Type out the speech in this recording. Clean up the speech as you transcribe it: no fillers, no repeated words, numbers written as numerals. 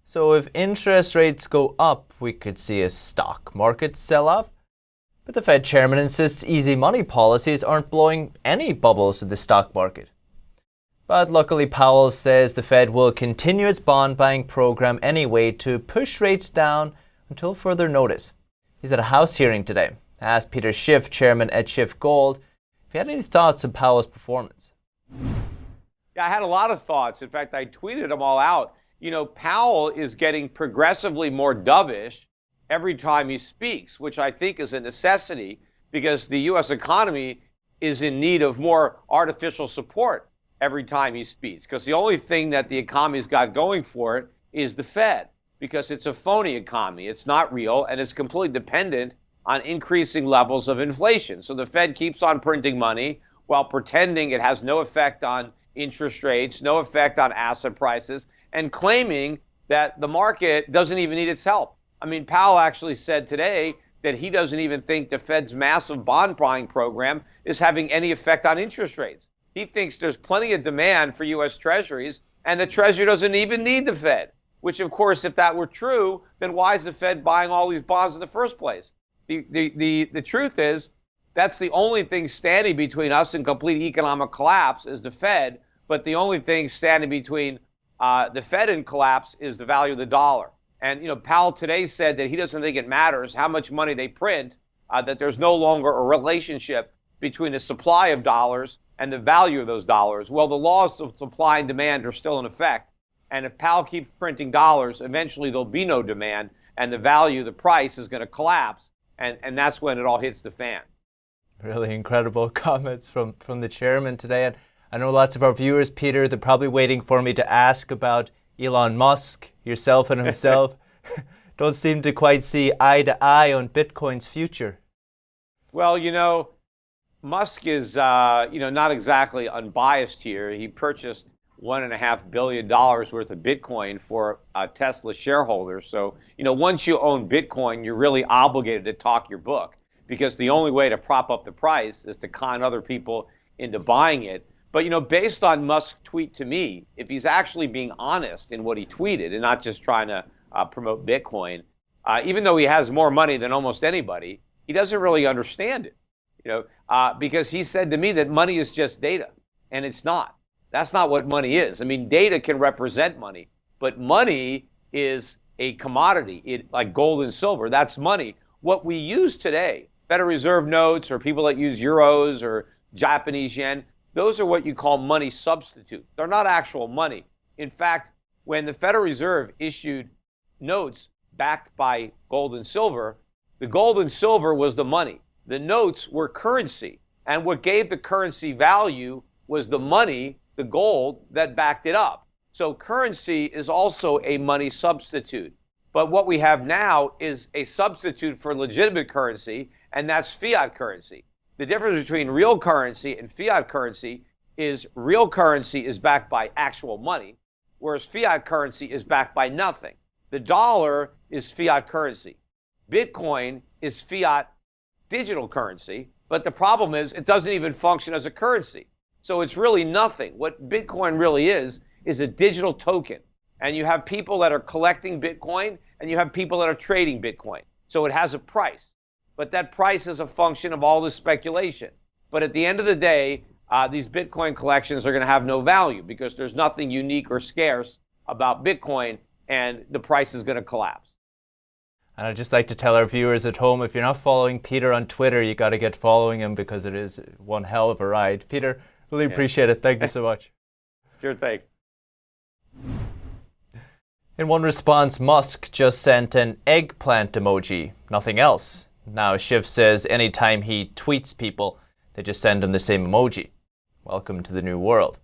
So if interest rates go up, we could see a stock market sell-off. But the Fed chairman insists easy money policies aren't blowing any bubbles in the stock market. But luckily, Powell says the Fed will continue its bond buying program anyway to push rates down until further notice. He's at a House hearing today. I asked Peter Schiff, chairman at Schiff Gold, if he had any thoughts on Powell's performance. Yeah, I had a lot of thoughts. In fact, I tweeted them all out. You know, Powell is getting progressively more dovish every time he speaks, which I think is a necessity because the U.S. economy is in need of more artificial support every time he speaks. Because the only thing that the economy's got going for it is the Fed, because it's a phony economy. It's not real, and it's completely dependent on increasing levels of inflation. So the Fed keeps on printing money while pretending it has no effect on interest rates, no effect on asset prices, and claiming that the market doesn't even need its help. I mean, Powell actually said today that he doesn't even think the Fed's massive bond buying program is having any effect on interest rates. He thinks there's plenty of demand for U.S. Treasuries, and the Treasury doesn't even need the Fed, which, of course, if that were true, then why is the Fed buying all these bonds in the first place? The truth is that's the only thing standing between us and complete economic collapse is the Fed, but the only thing standing between the Fed and collapse is the value of the dollar. And, you know, Powell today said that he doesn't think it matters how much money they print, that there's no longer a relationship between the supply of dollars and the value of those dollars. Well, the laws of supply and demand are still in effect. And if Powell keeps printing dollars, eventually there'll be no demand and the value, the price is going to collapse. And that's when it all hits the fan. Really incredible comments from the chairman today. And I know lots of our viewers, Peter, they're probably waiting for me to ask about Elon Musk, yourself and himself. Don't seem to quite see eye to eye on Bitcoin's future. Well, you know, Musk is, not exactly unbiased here. He purchased $1.5 billion worth of Bitcoin for Tesla shareholders. So, you know, once you own Bitcoin, you're really obligated to talk your book because the only way to prop up the price is to con other people into buying it. But, you know, based on Musk's tweet to me, if he's actually being honest in what he tweeted and not just trying to promote Bitcoin, even though he has more money than almost anybody, he doesn't really understand it, because he said to me that money is just data, and it's not. That's not what money is. I mean, data can represent money, but money is a commodity, like gold and silver. That's money. What we use today, Federal Reserve notes or people that use euros or Japanese yen, those are what you call money substitute. They're not actual money. In fact, when the Federal Reserve issued notes backed by gold and silver, the gold and silver was the money. The notes were currency. And what gave the currency value was the money, the gold, that backed it up. So currency is also a money substitute. But what we have now is a substitute for legitimate currency, and that's fiat currency. The difference between real currency and fiat currency is real currency is backed by actual money, whereas fiat currency is backed by nothing. The dollar is fiat currency. Bitcoin is fiat digital currency, but the problem is it doesn't even function as a currency. So it's really nothing. What Bitcoin really is a digital token. And you have people that are collecting Bitcoin and you have people that are trading Bitcoin. So it has a price. But that price is a function of all this speculation. But at the end of the day, these Bitcoin collections are going to have no value because there's nothing unique or scarce about Bitcoin, and the price is going to collapse. And I'd just like to tell our viewers at home, if you're not following Peter on Twitter, you got to get following him because it is one hell of a ride. Peter, really appreciate it. Thank you so much. Sure thing. In one response, Musk just sent an eggplant emoji, nothing else. Now, Schiff says anytime he tweets people, they just send him the same emoji. Welcome to the new world.